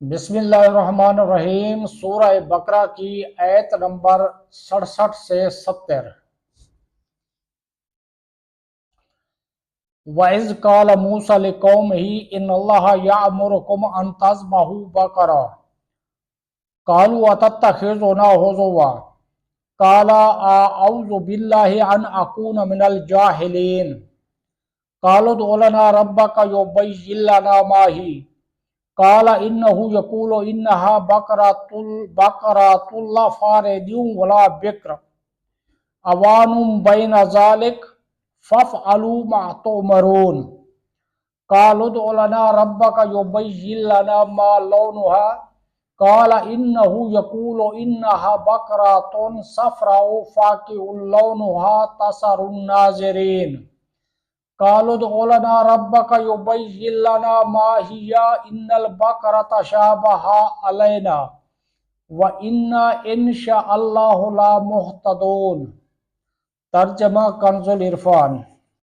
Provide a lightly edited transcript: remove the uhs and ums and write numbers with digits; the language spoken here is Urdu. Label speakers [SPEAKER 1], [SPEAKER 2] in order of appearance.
[SPEAKER 1] بسم اللہ الرحمن الرحیم۔ سورہ بقرہ کی آیت نمبر 67 سے 70۔ وَإِذْ قَالَ مُوسَىٰ لِقَوْمِهِ إِنَّ اللَّهَ يَأْمُرُكُمْ أَن تَذْبَحُوا بَقَرَةً قَالُوا أَتَتَّخِذُنَا هُزُوًا قَالَ أَعُوذُ بِاللَّهِ أَنْ أَكُونَ مِنَ الْجَاهِلِينَ قَالُوا ادْعُ لَنَا رَبَّكَ يُبَيِّن لَنَا مَا هِيَ قال انه يقول انها بقرة لا فارض ولا بكر اوان بين ذلك فافعلوا ما تؤمرون قالوا ادع لنا ربك يبين لنا ما لونها قال انه يقول انها بقرة صفراء فاقع لونها تسر الناظرين قالوا ادع لنا ربك يبين لنا ما هي ان البقرة شابه علينا وإنا ان شاء اللہ لمهتدون۔ ترجمہ کنز العرفان۔